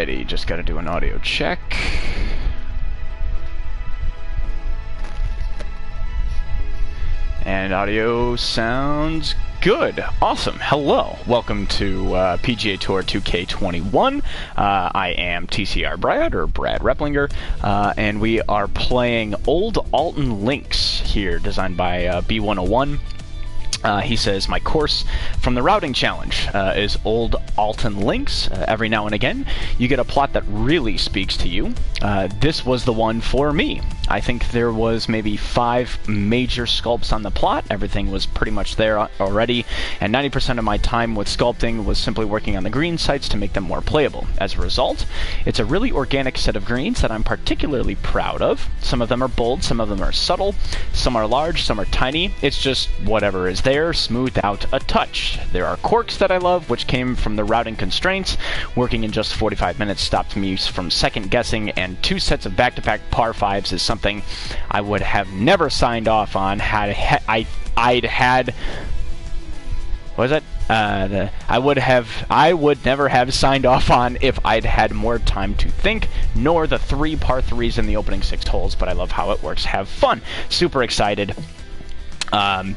Alrighty, just gotta do an audio check. And audio sounds good. Awesome. Hello. Welcome to PGA Tour 2K21. I am TCR Brad, or Brad Replinger, and we are playing Old Aulton Links here, designed by B101. He says, my course from the routing challenge is Old Aulton Links. Every now and again, you get a plot that really speaks to you. This was the one for me. I think there was maybe 5 major sculpts on the plot. Everything was pretty much there already, and 90% of my time with sculpting was simply working on the green sites to make them more playable. As a result, it's a really organic set of greens that I'm particularly proud of. Some of them are bold, some of them are subtle, some are large, some are tiny. It's just whatever is there, smoothed out a touch. There are quirks that I love, which came from the routing constraints. Working in just 45 minutes stopped me from second guessing, and 2 sets of back-to-back par 5s is something I would have never signed off on had I'd had. What was it? I would never have signed off on if I'd had more time to think, nor the 3 par 3s in the opening 6 holes, but I love how it works. Have fun. Super excited.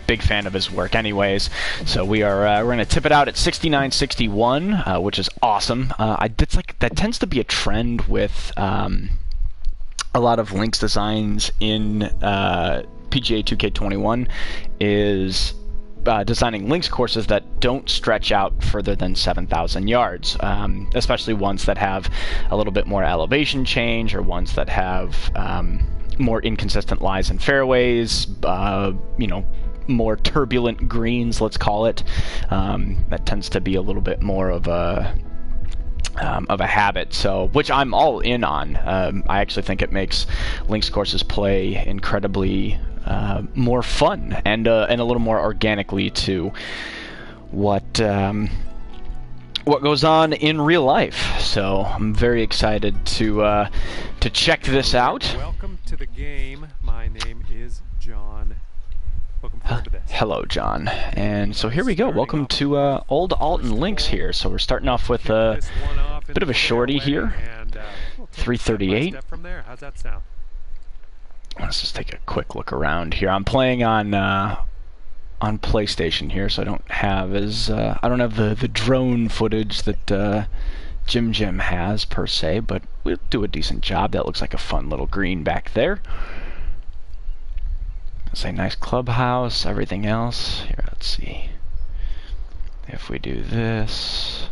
Big fan of his work anyways. So we're going to tip it out at 69-61, which is awesome. It's like, that tends to be a trend with a lot of links designs in PGA 2K21 is designing links courses that don't stretch out further than 7,000 yards, especially ones that have a little bit more elevation change, or ones that have more inconsistent lies and fairways, you know, more turbulent greens, let's call it. That tends to be a little bit more of a habit, so which I'm all in on. I actually think it makes links courses play incredibly more fun and a little more organically to what goes on in real life. So I'm very excited to check this out. Welcome to the game. My name is John. Looking forward to this. Hello, John. And so here we go. Welcome to Old Aulton Links here. So we're starting off with a bit of a shorty here. 338. From there. How's that sound? Let's just take a quick look around here. I'm playing on PlayStation here, so I don't have the drone footage that Jim has per se, but we'll do a decent job. That looks like a fun little green back there. It's a nice clubhouse, everything else. Here, let's see. If we do this.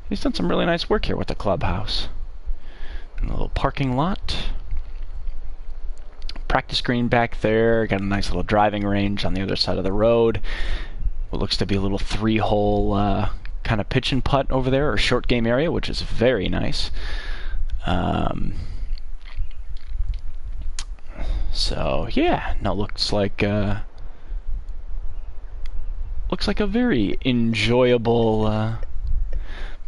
He's done some really nice work here with the clubhouse. And a little parking lot. Practice green back there. Got a nice little driving range on the other side of the road. What looks to be a little 3-hole kind of pitch and putt over there, or short game area, which is very nice. So yeah, no, looks like a very enjoyable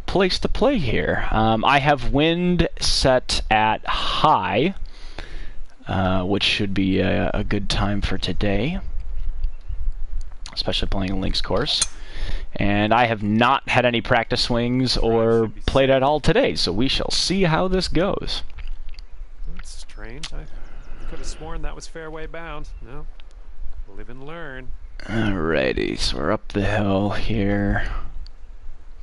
place to play here. I have wind set at high, which should be a good time for today, especially playing a links course. And I have not had any practice swings or played at all today, so we shall see how this goes. That's strange. I could have sworn that was fairway bound. No, live and learn. Alrighty, so we're up the hill here,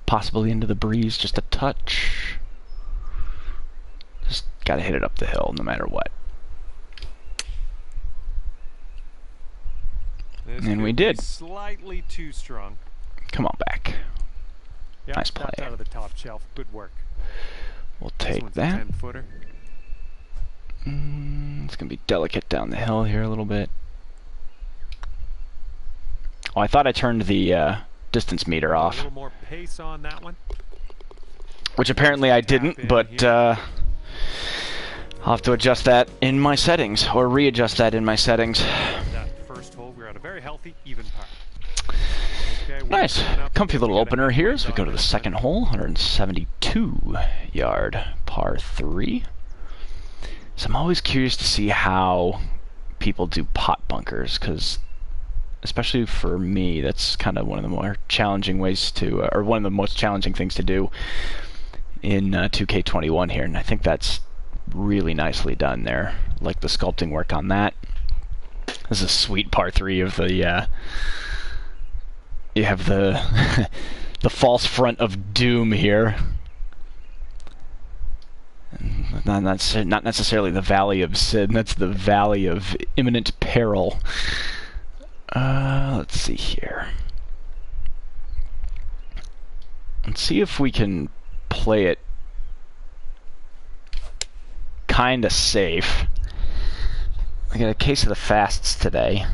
possibly into the breeze, just a touch. Just gotta hit it up the hill no matter what. And we did. Slightly too strong. Come on back. Yep, nice play. Out of the top shelf. Good work. We'll take that. 10-footer. It's gonna be delicate down the hill here a little bit. Oh, I thought I turned the distance meter off. A little more pace on that one. Which apparently I didn't, but I'll have to adjust that in my settings, or readjust that in my settings. That first hole, we're at a very healthy, even par. Okay, nice. Comfy little opener here as we go to the second hole, 172 yard par 3. So I'm always curious to see how people do pot bunkers, because especially for me, that's kind of one of the more challenging ways to, or one of the most challenging things to do in 2K21 here, and I think that's really nicely done there. Like the sculpting work on that. This is a sweet par 3 of the, you have the, the false front of doom here. Not necessarily the Valley of Sin, that's the Valley of Imminent Peril. Let's see here. Let's see if we can play it kinda safe. I got a case of the fasts today.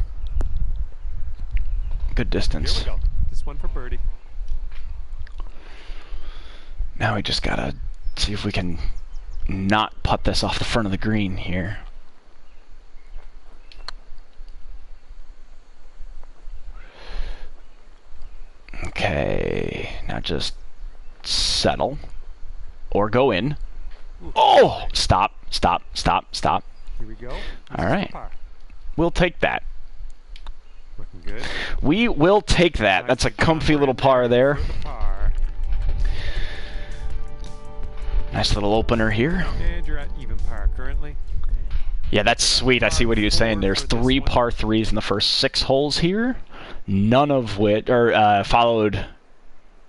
Good distance. Here we go. This one for birdie. Now we just gotta see if we can not putt this off the front of the green here. Okay, now just settle or go in. Oh, stop. Here we go. All right. We'll take that. Looking good. We will take that. That's a comfy little par there. Nice little opener here. And you're at even par currently. Yeah, that's sweet. I see what he was saying. There's 3 par 3s in the first 6 holes here, none of which are followed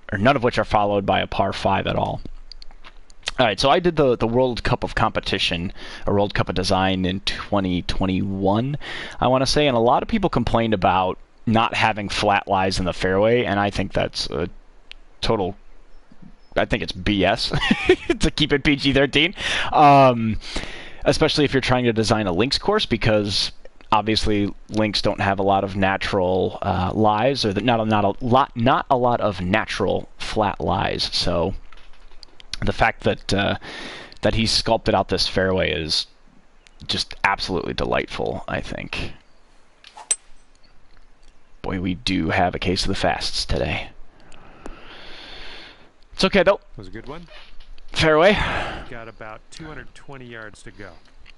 by a par 5 at all. All right, so I did the World Cup of Competition, or World Cup of Design in 2021, I want to say, and a lot of people complained about not having flat lies in the fairway, and I think that's a total, I think it's BS to keep it PG-13, especially if you're trying to design a links course, because obviously links don't have a lot of natural lies, or not a lot of natural flat lies, so the fact that that he sculpted out this fairway is just absolutely delightful, I think. Boy, we do have a case of the fasts today. It's okay, though. Was a good one. Fairway. Got about 220 yards to go.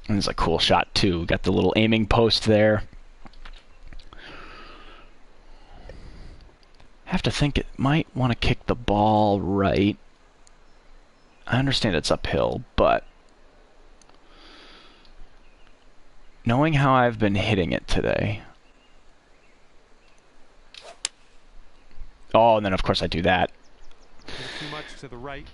And it's a cool shot, too. Got the little aiming post there. Have to think it might want to kick the ball right. I understand it's uphill, but knowing how I've been hitting it today. Oh, and then of course I do that. Too much to the right.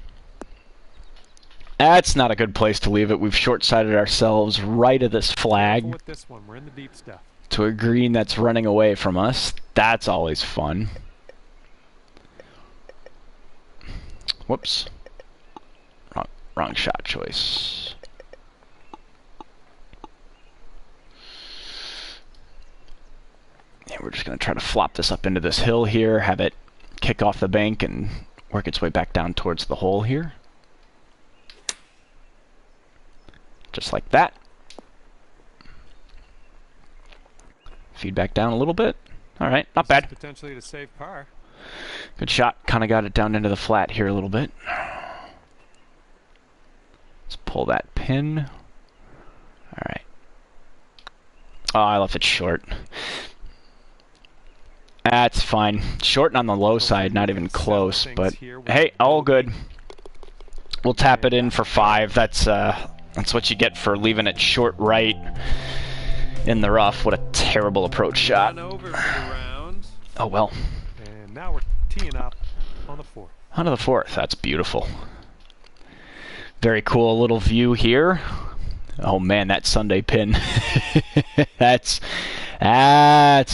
That's not a good place to leave it. We've short-sighted ourselves right of this flag. With this one, we're in the deep stuff. To a green that's running away from us. That's always fun. Whoops. Wrong shot choice. Yeah, we're just going to try to flop this up into this hill here, have it kick off the bank and work its way back down towards the hole here. Just like that. Feedback down a little bit. All right, not bad. Potentially to save par. Good shot. Kind of got it down into the flat here a little bit. Let's pull that pin. All right. Oh, I left it short. That's fine. Short and on the low side, not even close, but hey, all good. We'll tap it in for 5. That's what you get for leaving it short right in the rough. What a terrible approach shot. Oh well. And now we're teeing up on the 4th. Onto the 4th. That's beautiful. Very cool little view here. Oh man, that Sunday pin. that's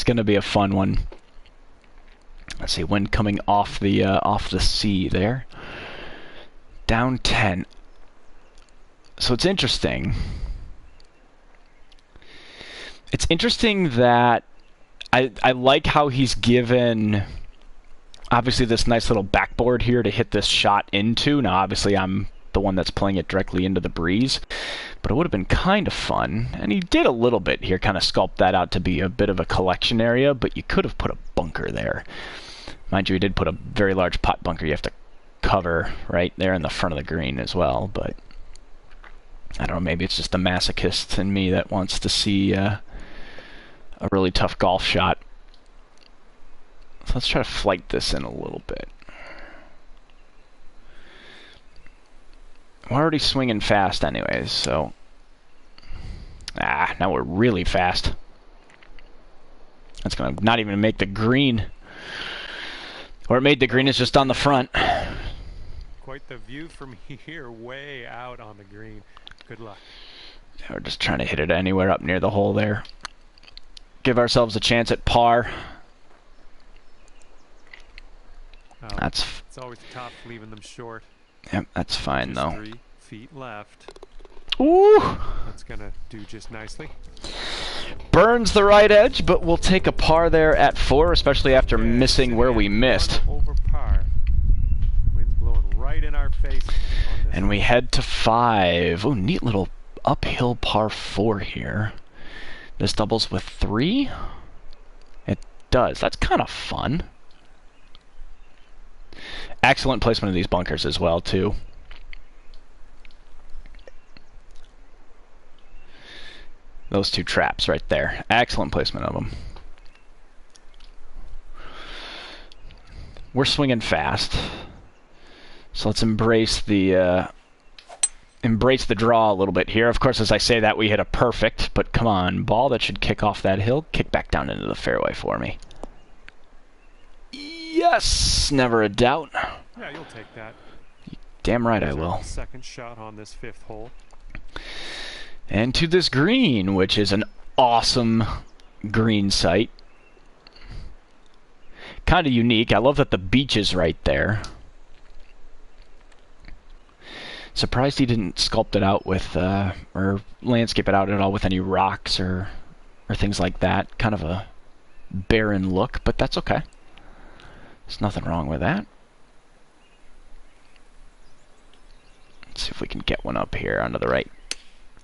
gonna be a fun one. Let's see, wind coming off the sea there. Down 10. So it's interesting. It's interesting that I like how he's given obviously this nice little backboard here to hit this shot into. Now obviously I'm the one that's playing it directly into the breeze, but it would have been kind of fun, and he did a little bit here, kind of sculpt that out to be a bit of a collection area, but you could have put a bunker there. Mind you, he did put a very large pot bunker you have to cover right there in the front of the green as well, but I don't know, maybe it's just the masochist in me that wants to see a really tough golf shot. So let's try to flight this in a little bit. We're already swinging fast anyways, so... now we're really fast. That's gonna not even make the green. Or it made the green, is just on the front. Quite the view from here, way out on the green. Good luck. Yeah, we're just trying to hit it anywhere up near the hole there. Give ourselves a chance at par. It's always tough leaving them short. Yep, that's fine though. 3 feet left. Ooh! That's gonna do just nicely. Burns the right edge, but we'll take a par there at 4, especially after missing where we missed. Over par. Wind's blowing right in our face. And we head to 5. Oh, neat little uphill par 4 here. This doubles with 3. It does. That's kind of fun. Excellent placement of these bunkers as well, too. Those 2 traps right there. Excellent placement of them. We're swinging fast. So let's embrace the draw a little bit here. Of course, as I say that, we hit a perfect, but come on, ball that should kick off that hill, kick back down into the fairway for me. Yes! Never a doubt. Yeah, you'll take that. Damn right I will. Second shot on this 5th hole. And to this green, which is an awesome green site. Kind of unique. I love that the beach is right there. Surprised he didn't sculpt it out with, or landscape it out at all with any rocks or things like that. Kind of a barren look, but that's okay. There's nothing wrong with that. Let's see if we can get one up here onto the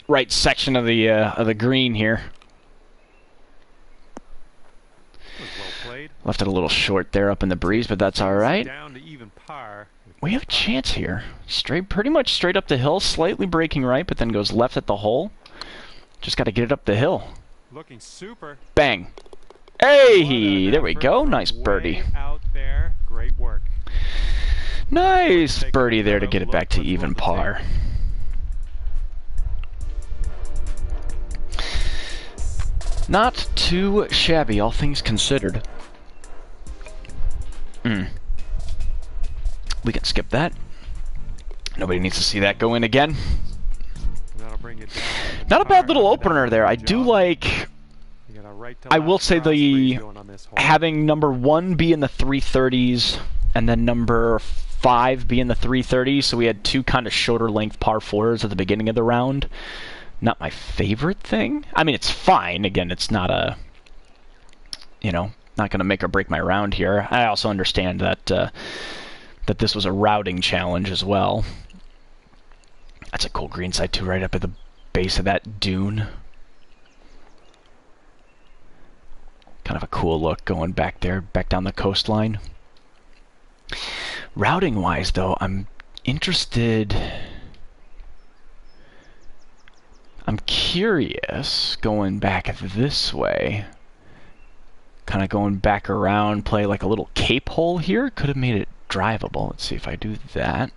right section of the green here. Well played. Left it a little short there up in the breeze, but that's all right. Down to even par. We have a chance here. Pretty much straight up the hill, slightly breaking right, but then goes left at the hole. Just got to get it up the hill. Looking super. Bang. Hey, there we go. Nice birdie. Out there. Great work. Nice birdie there to get it back to even par. Not too shabby, all things considered. We can skip that. Nobody needs to see that go in again. That'll bring you down. Not a bad little opener there. I do like... I will say the having number 1 be in the 330s and then number 5 be in the 330s, so we had 2 kind of shorter length par 4s at the beginning of the round. Not my favorite thing. I mean, it's fine. Again, it's not a, not going to make or break my round here. I also understand that that this was a routing challenge as well. That's a cool green site too, right up at the base of that dune. Kind of a cool look going back there, back down the coastline. Routing-wise, though, I'm interested... I'm curious, going back this way, kind of going back around, play like a little cape hole here. Could have made it drivable. Let's see if I do that.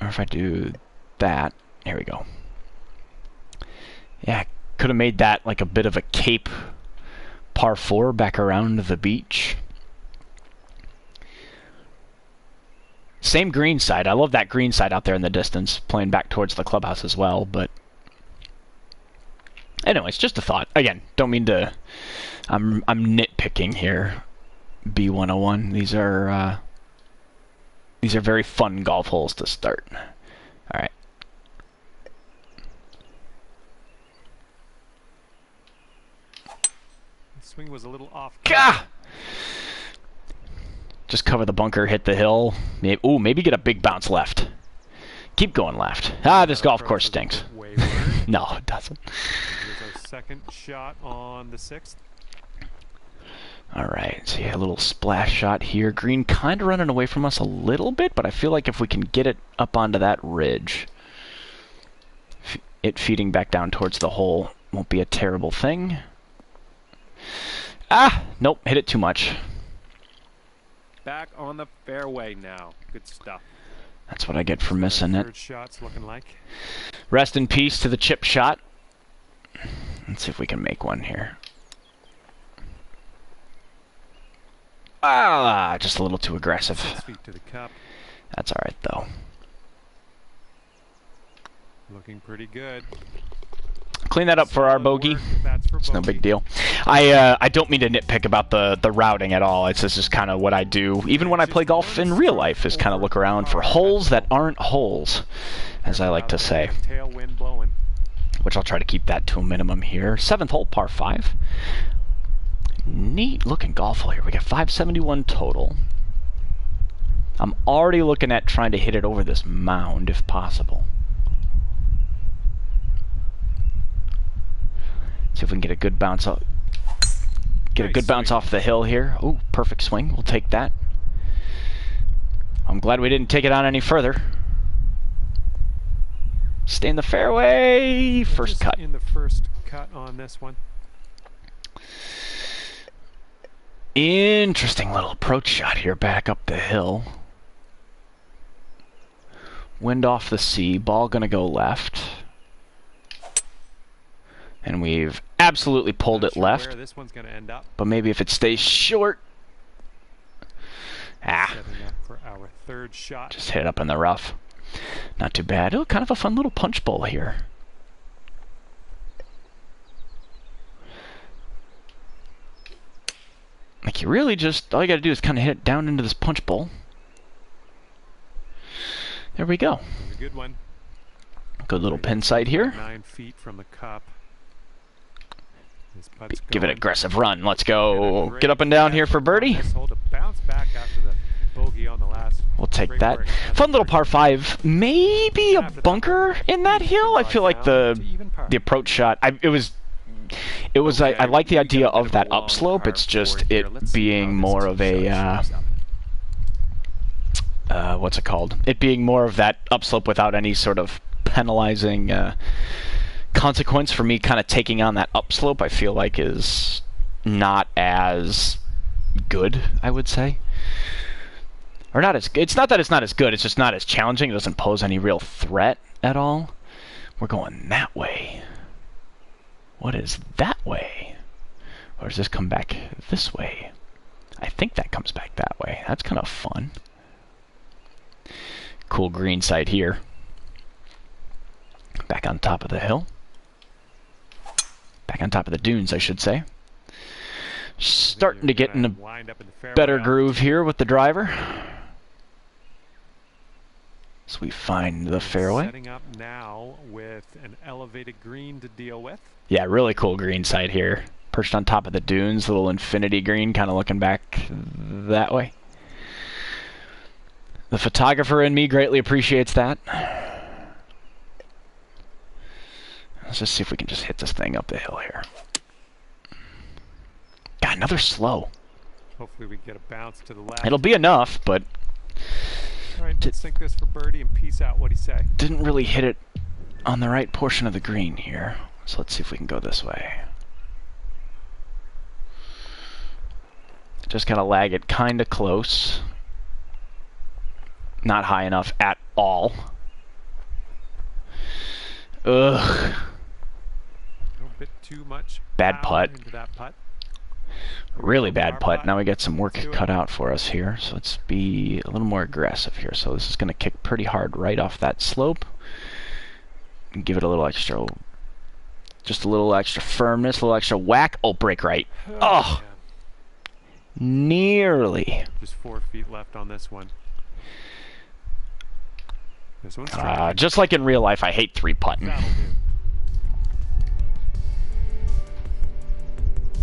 Or if I do that. Here we go. Yeah, could have made that like a bit of a cape par 4 back around the beach. Same green side. I love that green side out there in the distance, playing back towards the clubhouse as well, but anyways, just a thought. Again, don't mean to... I'm nitpicking here, B101. These are very fun golf holes to start. All right. The swing was a little off. Gah! Just cover the bunker, hit the hill. Maybe get a big bounce left. Keep going left. This golf course stinks. No, it doesn't. Here's our second shot on the 6th. All right, so yeah, a little splash shot here. Green kind of running away from us a little bit, but I feel like if we can get it up onto that ridge, it feeding back down towards the hole won't be a terrible thing. Ah, nope, hit it too much. Back on the fairway now. Good stuff. That's what I get for missing it. Third shot's looking like. Rest in peace to the chip shot. Let's see if we can make one here. Ah, just a little too aggressive. 6 feet to the cup. That's all right, though. Looking pretty good. Clean that up for our bogey. It's no big deal. I don't mean to nitpick about the routing at all. It's just kind of what I do. Even when I play golf in real life, is kind of look around for holes that aren't holes, as I like to say. Tailwind blowing. Which I'll try to keep that to a minimum here. 7th hole, par 5. Neat looking golf hole here. We got 571 total. I'm already looking at trying to hit it over this mound if possible. See if we can get a good bounce off. Get a good bounce off the hill here. Ooh, perfect swing. We'll take that. I'm glad we didn't take it on any further. Stay in the fairway. First cut. In the first cut on this one. Interesting little approach shot here back up the hill. Wind off the sea. Ball gonna go left. And we've absolutely pulled it left. Where this one's gonna end up. But maybe if it stays short. Ah. Setting up for our third shot. Just hit it up in the rough. Not too bad. Oh, kind of a fun little punch bowl here. Like you really just, all you gotta do is kind of hit it down into this punch bowl. There we go. That's a good one. Good little pin sight here. 9 feet from the cup. Give it an aggressive run. Let's go. Get up and down here for birdie. We'll take that. Fun little par 5. Maybe a bunker in that hill. I feel like the approach shot. I like the idea of that upslope. It's just it being more of a what's it called? It being more of that upslope without any sort of penalizing consequence for me kind of taking on that upslope, I feel like is not as good, I would say. Or not as good. It's not that it's not as good, it's just not as challenging. It doesn't pose any real threat at all. We're going that way. What is that way? Or does this come back this way? I think that comes back that way. That's kind of fun. Cool green site here. Back on top of the hill. Back on top of the dunes, I should say. Starting to get in a better groove here with the driver. So we find the fairway. Setting up now with an elevated green to deal with. Yeah, really cool green site here. Perched on top of the dunes, little infinity green, kind of looking back that way. The photographer in me greatly appreciates that. Let's just see if we can just hit this thing up the hill here. Got another slow. Hopefully we get a bounce to the left. It'll be enough, but all right, let's sink this for birdie and peace out. What'd he say? Didn't really hit it on the right portion of the green here. So let's see if we can go this way. Just gotta lag it kinda close. Not high enough at all. Ugh. A bit too much. Bad putt. Into that putt. Really bad putt. Now we got some work cut out for us here. So let's be a little more aggressive here. So this is going to kick pretty hard right off that slope. And give it a little extra, just a little extra firmness, a little extra whack. Oh, break right. Oh, nearly. Just 4 feet left on this one. This one's just like in real life, I hate 3-putting.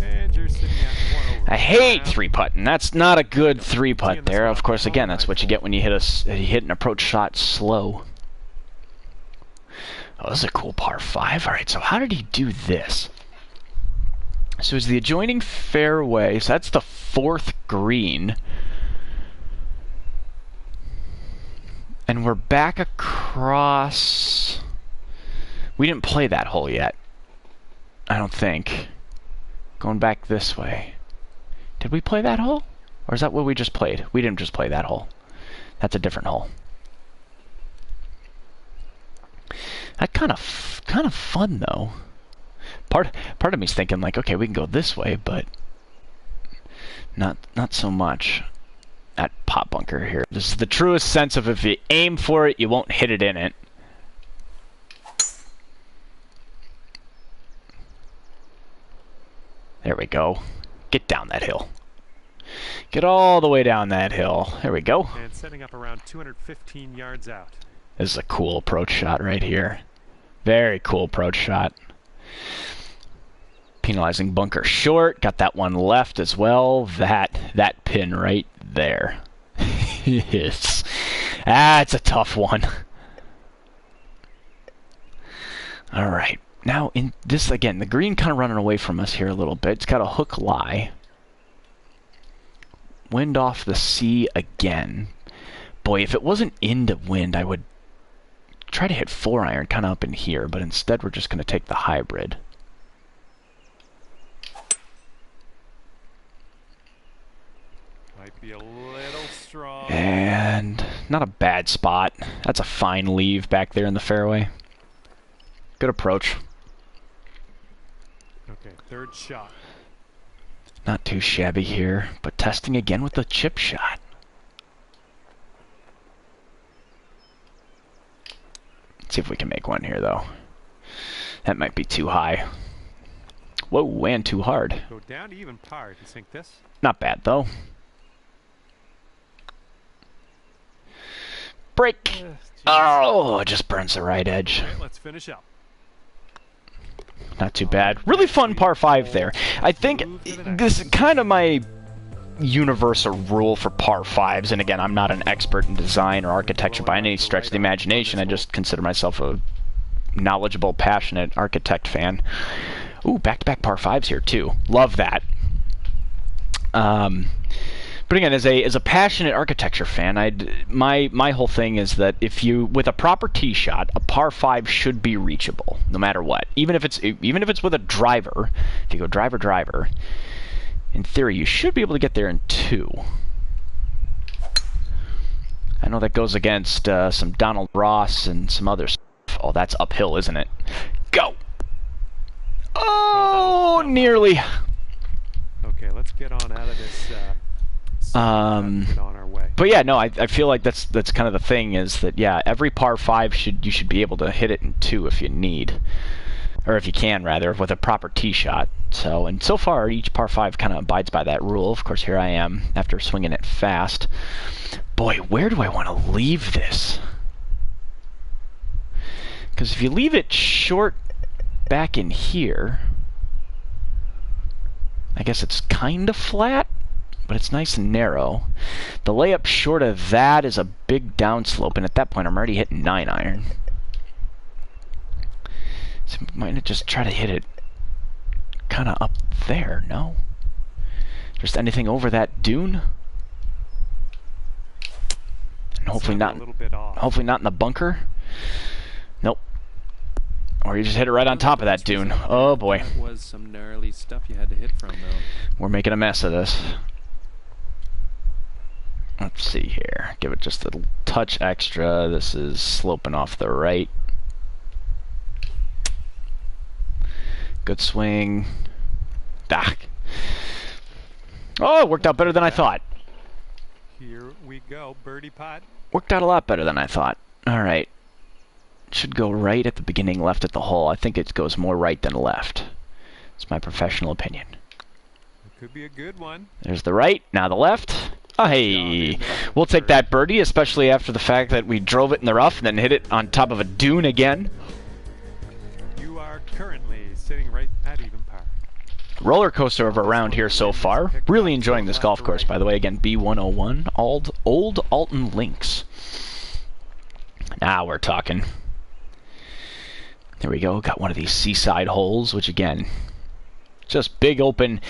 And you're sitting at 1 over. I hate 3-putting. That's not a good 3-putt there. Of course, again, that's what you get when you hit an approach shot slow. Oh, this is a cool par 5. All right, so how did he do this? So it's the adjoining fairway. So that's the 4th green. And we're back across. We didn't play that hole yet. I don't think. Going back this way. Did we play that hole? Or is that what we just played? We didn't just play that hole. That's a different hole. That kind of fun though. Part of me's thinking like, okay, we can go this way, but not so much. That pot bunker here. This is the truest sense of if you aim for it, you won't hit it in it. There we go. Get down that hill. Get all the way down that hill. There we go. And setting up around 215 yards out. This is a cool approach shot right here. Very cool approach shot. Penalizing bunker short. Got that one left as well. That pin right there. Yes. That's a tough one. All right. Now, in this, again, the green kind of running away from us here a little bit. It's got a hook lie. Wind off the sea again. Boy, if it wasn't into wind, I would try to hit 4-iron kind of up in here, but instead we're just going to take the hybrid. Might be a little strong. And not a bad spot. That's a fine leave back there in the fairway. Good approach. Okay, third shot. Not too shabby here, but testing again with the chip shot. Let's see if we can make one here, though. That might be too high. Whoa, and too hard. Go down to even par. Do you think this? Not bad, though. Break! Oh, it just burns the right edge. All right, let's finish up. Not too bad. Really fun par 5 there. I think this is kind of my universal rule for par 5s, and again, I'm not an expert in design or architecture by any stretch of the imagination. I just consider myself a knowledgeable, passionate architect fan. Ooh, back-to-back par 5s here, too. Love that. But again, as a passionate architecture fan, my whole thing is that if you, with a proper tee shot, a par 5 should be reachable, no matter what. Even if it's with a driver, if you go driver, in theory, you should be able to get there in 2. I know that goes against some Donald Ross and some other stuff. Oh, that's uphill, isn't it? Go! Oh, nearly. Okay, let's get on out of this. Get on our way. But yeah, no, I feel like that's kind of the thing is that yeah, every par 5 you should be able to hit it in 2 if you need, or if you can rather, with a proper tee shot. So and so far each par 5 kind of abides by that rule. Of course, here I am after swinging it fast. Boy, where do I want to leave this? Because if you leave it short back in here, I guess it's kind of flat, but it's nice and narrow. The layup short of that is a big downslope, and at that point I'm already hitting 9-iron. So might just try to hit it kind of up there, no? Just anything over that dune? And hopefully not in the bunker. Nope. Or you just hit it right on top of that dune. Oh boy. That was some gnarly stuff you had to hit from, though. We're making a mess of this. Let's see here. Give it just a touch extra. This is sloping off the right. Good swing. Dak. Oh, it worked out better than I thought. Here we go, birdie putt. Worked out a lot better than I thought. All right. Should go right at the beginning, left at the hole. I think it goes more right than left. It's my professional opinion. It could be a good one. There's the right, now the left. Oh, hey, we'll take that birdie, especially after the fact that we drove it in the rough and then hit it on top of a dune again. You are currently sitting right at even par. Roller coaster of a round here so far. Really enjoying this golf course, by the way. Again, B101, Old Aulton Links. Now we're talking. There we go. Got one of these seaside holes, which again, just big open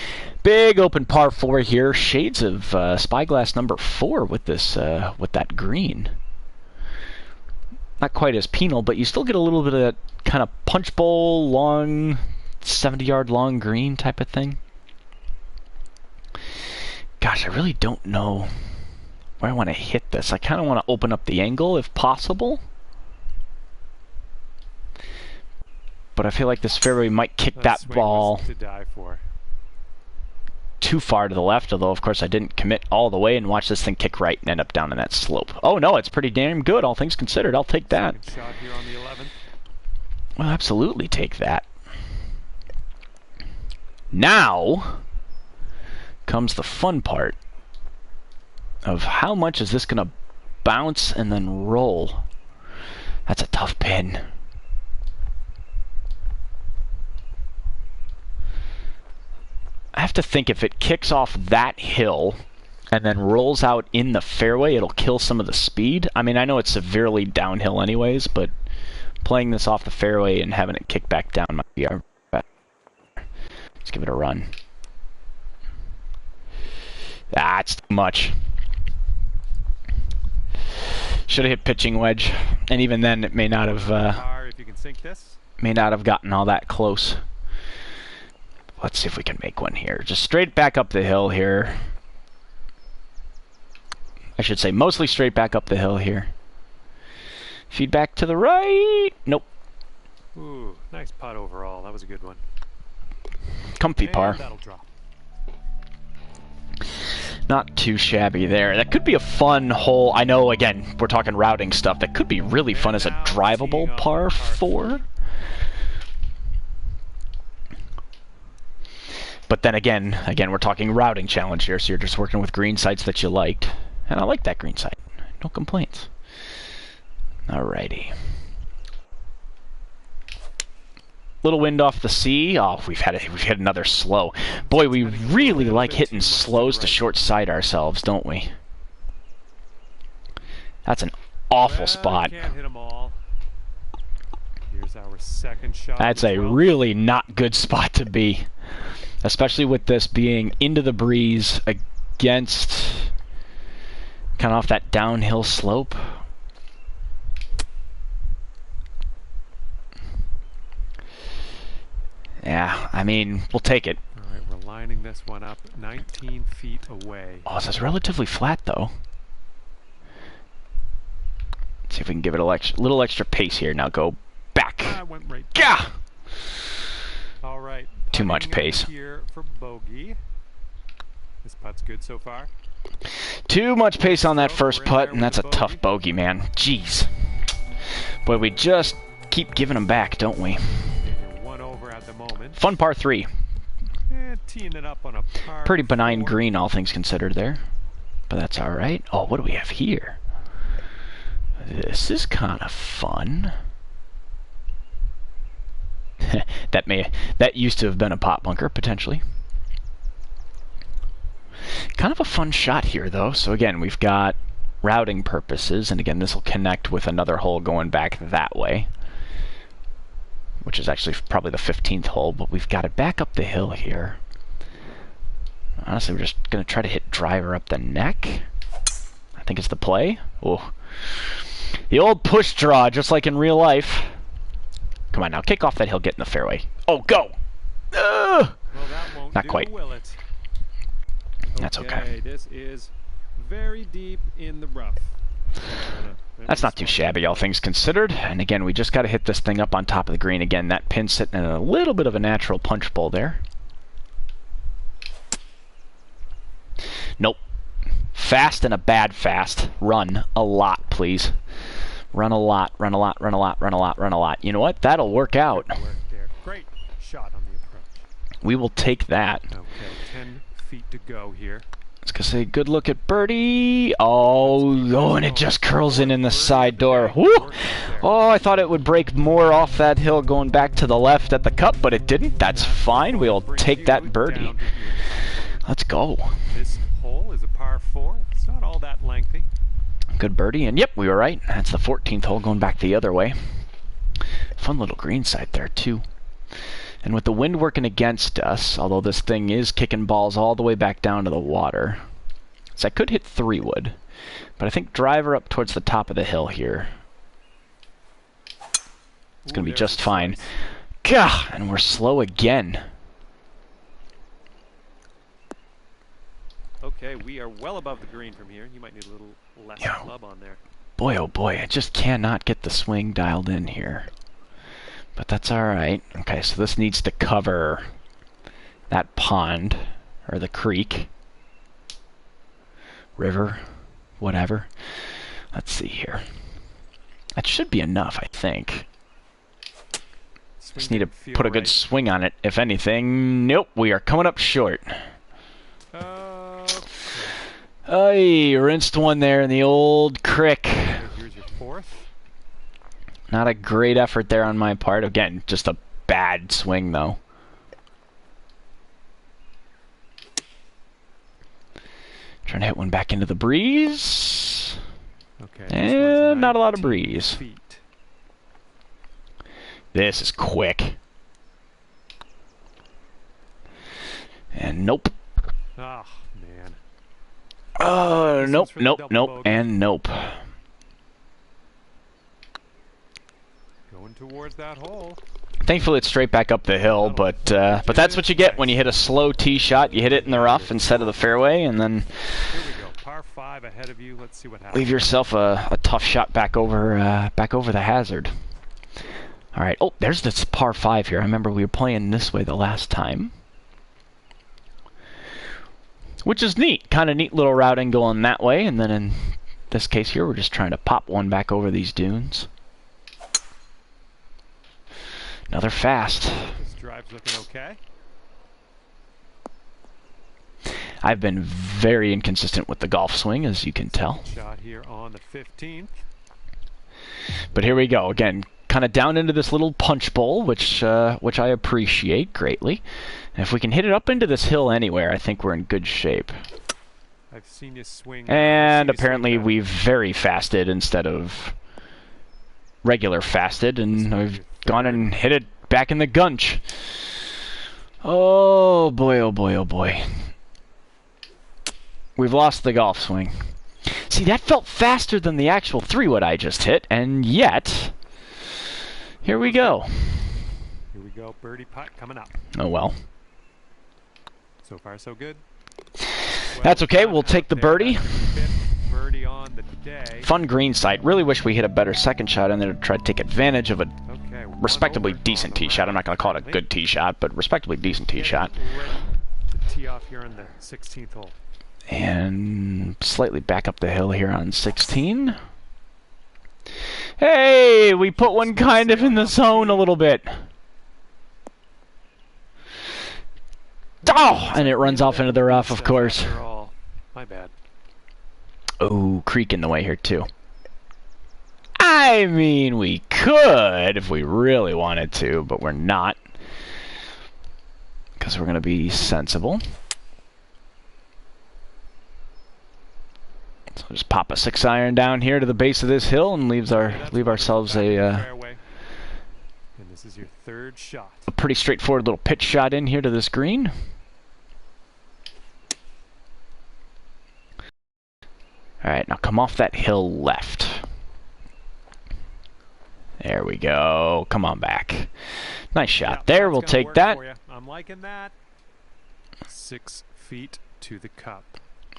par 4 here. Shades of Spyglass number 4 with this with that green. Not quite as penal, but you still get a little bit of that kind of punch bowl, long, 70-yard long green type of thing. Gosh, I really don't know where I want to hit this. I kind of want to open up the angle if possible. But I feel like this fairway might kick that ball to die for. too far to the left, although of course I didn't commit all the way and watch this thing kick right and end up down in that slope. Oh no, it's pretty damn good, all things considered. I'll take that. Second shot here on the 11th. Well, absolutely take that. Now comes the fun part of how much is this going to bounce and then roll. That's a tough pin. I have to think if it kicks off that hill and then rolls out in the fairway, it'll kill some of the speed. I mean, I know it's severely downhill anyways, but playing this off the fairway and having it kick back down might be our bet. Let's give it a run. Ah, it's too much. Should have hit pitching wedge, and even then it may not have If you can sink this. may not have gotten all that close. Let's see if we can make one here. Just straight back up the hill here. I should say mostly straight back up the hill here. Feedback to the right. Nope. Ooh, nice putt overall. That was a good one. Comfy And par. that'll drop. Not too shabby there. That could be a fun hole. I know, again, we're talking routing stuff. That could be really fun as a drivable par 4. But then again, we're talking routing challenge here, so you're just working with green sites that you liked. And I like that green site. No complaints. Alrighty. Little wind off the sea. Oh, we've hit another slow. Boy, we really like hitting slows to short side ourselves, don't we? That's an awful spot. Can't hit 'em all. Here's our second shot. That's a really not good spot to be. Especially with this being into the breeze against kind of off that downhill slope. Yeah, I mean, we'll take it. All right, we're lining this one up 19 feet away. Oh, so it's relatively flat, though. Let's see if we can give it a little extra pace here. Now go back. Went right. Gah! All right. Too much putting pace. Here for bogey. This putt's good so far. Too much pace on that first putt, and that's a tough bogey, man. Jeez. Boy, we just keep giving them back, don't we? One over at the moment. Fun par 3. And teeing it up on a par Pretty benign 4. green, all things considered there. But that's alright. Oh, what do we have here? This is kind of fun. That used to have been a pot bunker, potentially. Kind of a fun shot here, though. So again, we've got routing purposes, and again, this will connect with another hole going back that way, which is actually probably the 15th hole, but we've got it back up the hill here. Honestly, we're just going to try to hit driver up the neck. I think it's the play. Oh, the old push draw, just like in real life. Come on now, kick off that hill, get in the fairway. Oh, go! Well, that won't Not do, quite. Will it? That's okay. This is very deep in the rough. That's not too shabby, all things considered. And again, we just got to hit this thing up on top of the green. Again, that pin's sitting in a little bit of a natural punch bowl there. Nope. Fast and a bad fast. Run a lot, please. Run a lot, run a lot, run a lot, run a lot, run a lot. You know what? That'll work out. Great shot on the approach. We will take that. Okay, 10 feet to go here. I was going to say, good look at birdie. Oh, and it just curls in the side door. Woo! Oh, I thought it would break more off that hill going back to the left at the cup, but it didn't. That's fine. We'll take that birdie. Let's go. This hole is a par 4. It's not all that lengthy. Good birdie, and yep, we were right. That's the 14th hole going back the other way. Fun little green site there, too. And with the wind working against us, although this thing is kicking balls all the way back down to the water, so I could hit 3-wood, but I think driver up towards the top of the hill here. It's going to be just fine. Gah! And we're slow again. Okay, we are well above the green from here. You might need a little less Yeah. club on there. Boy, oh boy, I just cannot get the swing dialed in here. But that's alright. Okay, so this needs to cover that pond, or the creek, river, whatever. Let's see here. That should be enough, I think. Just need to put a good swing on it, if anything. Nope, we are coming up short. I rinsed one there in the old crick. Here's your fourth. Not a great effort there on my part. Again, just a bad swing, though. Trying to hit one back into the breeze. Okay. And not a lot of breeze. Feet. This is quick. And nope. Oh, man. Nope, nope, nope, bogey. and nope. Going towards that hole. Thankfully, it's straight back up the hill, but that's what you get when you hit a slow tee shot. You hit it in the rough instead of the fairway, and then Here we go. Par 5 ahead of you. Let's see what happens. leave yourself a tough shot back over the hazard. All right. Oh, there's this par 5 here. I remember we were playing this way the last time, which is neat. Kind of neat little routing going that way, and then in this case here, we're just trying to pop one back over these dunes. Another fast. This drive's looking okay. I've been very inconsistent with the golf swing, as you can tell. Shot here on the 15th. But here we go again, kind of down into this little punch bowl, which I appreciate greatly. And if we can hit it up into this hill anywhere, I think we're in good shape. I've seen you swing. And apparently we've very fasted instead of regular fasted, and I've gone and hit it back in the gunch. Oh boy, oh boy, oh boy. We've lost the golf swing. See, that felt faster than the actual 3-wood I just hit, and yet, here we go. Here we go. Birdie putt coming up. Oh well. So far, so good. That's okay, we'll take the birdie. Fifth birdie on the day. Fun green side. Really wish we hit a better second shot in there to try to take advantage of a Okay, one respectably over decent on the tee shot. I'm not going to call it a good tee shot, but respectably decent tee Getting shot. ready to tee off here on the 16th hole. And slightly back up the hill here on 16. Hey, we put one kind of in the zone a little bit. Oh, and it runs off into the rough, of course. After all. My bad. Oh, creek in the way here, too. I mean, we could if we really wanted to, but we're not. Because we're going to be sensible. So just pop a 6-iron down here to the base of this hill and leave ourselves Fairway. And this is your third shot. a pretty straightforward little pitch shot in here to this green. Alright, now come off that hill left. There we go. Come on back. Nice shot Yeah, there. that's We'll gonna take work that. for ya. I'm liking that. 6 feet to the cup.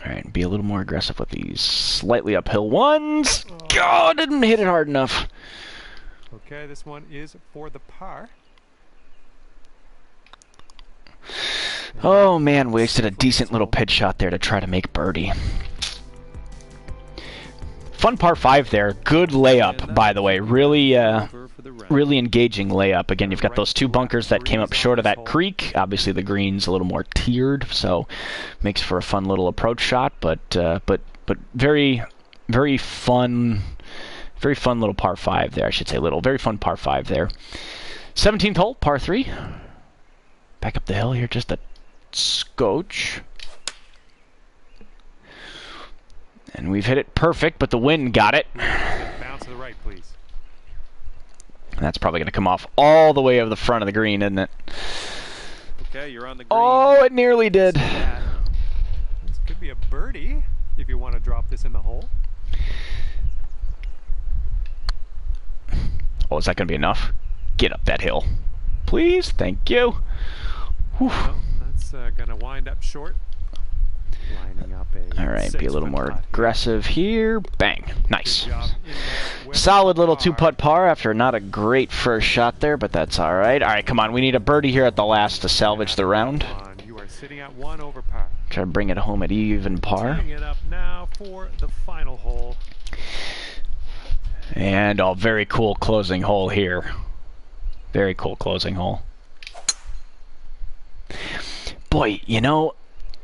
Alright, be a little more aggressive with these slightly uphill ones. God, didn't hit it hard enough. Okay, this one is for the par. Oh man, wasted a decent little pitch shot there to try to make birdie. Fun par 5 there. Good layup, by the way. Really, really engaging layup. Again, you've got those 2 bunkers that came up short of that creek. Obviously, the green's a little more tiered, so makes for a fun little approach shot. But very, very fun little par 5 there. I should say very fun par 5 there. 17th hole, par 3. Back up the hill here, just a scotch. And we've hit it perfect, but the wind got it. Bounce to the right, please. And that's probably going to come off all the way over the front of the green, isn't it? Okay, you're on the green. Oh, it nearly did. This could be a birdie if you want to drop this in the hole. Oh, is that going to be enough? Get up that hill. Please, thank you. Whew. No, that's going to wind up short. Lining up a All right, be a little 6-foot more putt. aggressive here. Bang. Nice. Good job in there with Solid little par. two-putt par after not a great first shot there, but that's all right. All right, come on. We need a birdie here at the last to salvage the round. You are sitting at 1 over par. Try to bring it home at even par. Teeing it up now for the final hole. And a very cool closing hole here. Very cool closing hole. Boy, you know,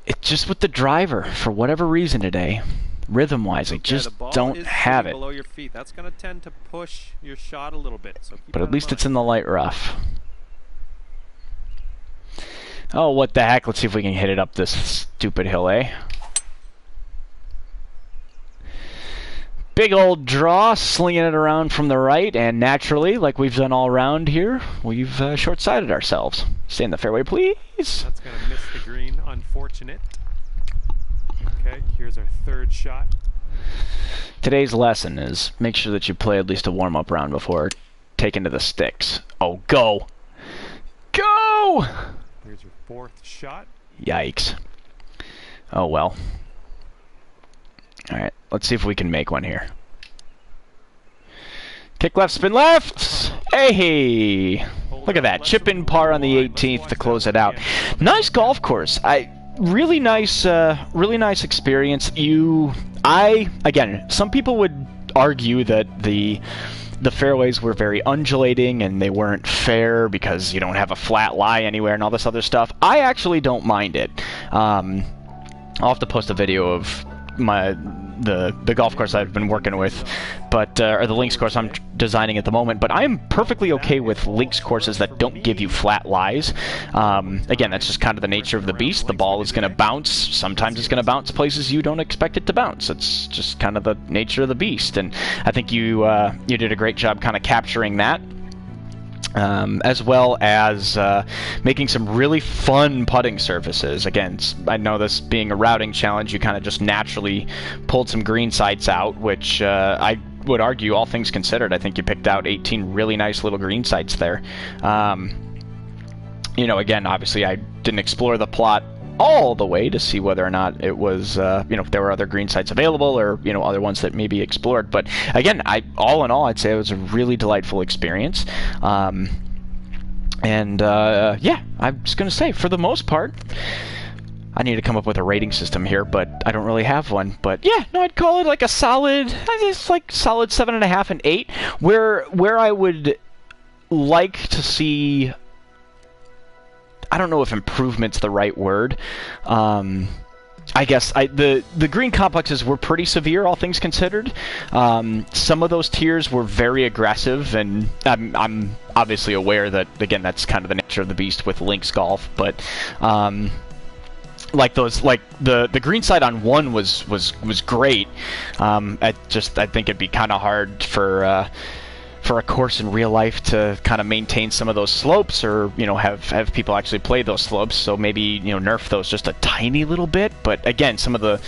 it's just with the driver, for whatever reason today, rhythm-wise, I just the ball don't is have sitting it. below your feet. That's going to tend to push your shot a little bit. So keep But that at least it's mind. in the light rough. Oh, what the heck? Let's see if we can hit it up this stupid hill, eh? Big old draw, slinging it around from the right, and naturally, like we've done all around here, we've short-sighted ourselves. Stay in the fairway, please. That's going to miss the green. Unfortunate. Okay, here's our third shot. Today's lesson is make sure that you play at least a warm-up round before taking to the sticks. Oh, go! Go! Here's your fourth shot. Yikes. Oh, well. Alright, let's see if we can make one here. Kick left, spin left! Hey! Look at that. Chip in par on the 18th to close it out. Nice golf course. Really nice experience. Again, some people would argue that the fairways were very undulating and they weren't fair because you don't have a flat lie anywhere and all this other stuff. I actually don't mind it. I'll have to post a video of the golf course I've been working with, but or the links course I'm designing at the moment. But I'm perfectly okay with links courses that don't give you flat lies. Again, that's just kind of the nature of the beast. The ball is going to bounce. Sometimes it's going to bounce places you don't expect it to bounce. It's just kind of the nature of the beast. And I think you did a great job kind of capturing that. As well as making some really fun putting surfaces. Again, I know this being a routing challenge, you kind of just naturally pulled some green sites out, which I would argue, all things considered, I think you picked out 18 really nice little green sites there. You know, again, obviously I didn't explore the plot all the way to see whether or not it was, if there were other green sites available or, other ones that may be explored. But again, all in all, I'd say it was a really delightful experience. Yeah, I'm just going to say, for the most part, I need to come up with a rating system here, but I don't really have one. But yeah, no, I'd call it like a solid, solid 7.5 and 8, where I would like to see, I don't know if improvement's the right word. I guess the green complexes were pretty severe, all things considered. Some of those tiers were very aggressive, and I'm obviously aware that, again, that's kind of the nature of the beast with links golf. But the green side on 1 was great. I think it'd be kind of hard for a course in real life to kind of maintain some of those slopes, or have people actually play those slopes. So maybe nerf those just a tiny little bit. But again, some of the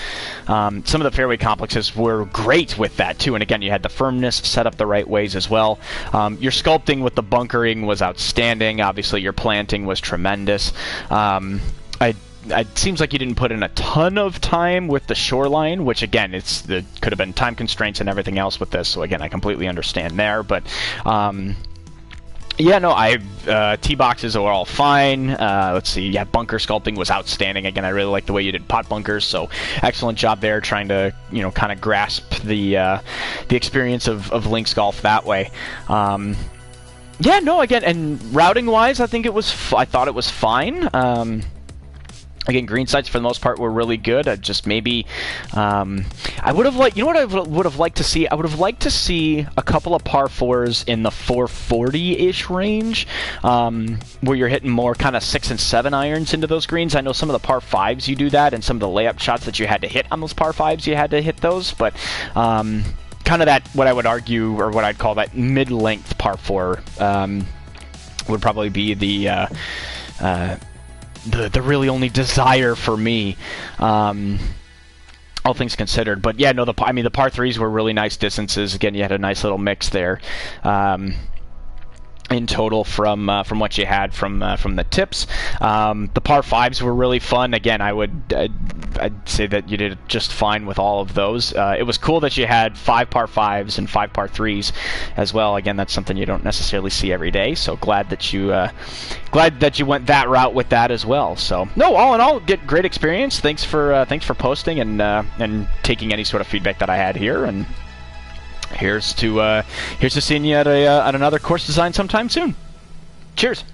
fairway complexes were great with that too. And again, you had the firmness set up the right ways as well. Your sculpting with the bunkering was outstanding. Obviously, your planting was tremendous. It seems like you didn't put in a ton of time with the shoreline, which again, could have been time constraints and everything else with this. So again, I completely understand there. But yeah, no, tee boxes are all fine. Let's see, yeah, bunker sculpting was outstanding. Again, I really like the way you did pot bunkers. So excellent job there, trying to kind of grasp the experience of links golf that way. Yeah, no, again, and routing wise, I thought it was fine. Again, green sites for the most part were really good. I would have liked, what I would have liked to see? I would have liked to see a couple of par 4s in the 440-ish range, where you're hitting more kind of 6 and 7 irons into those greens. I know some of the par 5s you do that, and some of the layup shots that you had to hit on those par 5s, you had to hit those, but kind of that, what I would argue, or what I'd call that mid-length par 4, would probably be the really only desire for me, all things considered. But yeah, no, the par 3s were really nice distances. Again, you had a nice little mix there. in total from what you had from the tips. The par fives were really fun. Again, I'd say that you did just fine with all of those. It was cool that you had 5 par fives and 5 par threes as well. Again, that's something you don't necessarily see every day. So glad that you went that route with that as well. So no, all in all, get great experience. Thanks for posting and taking any sort of feedback that I had here. And here's to seeing you at another course design sometime soon. Cheers.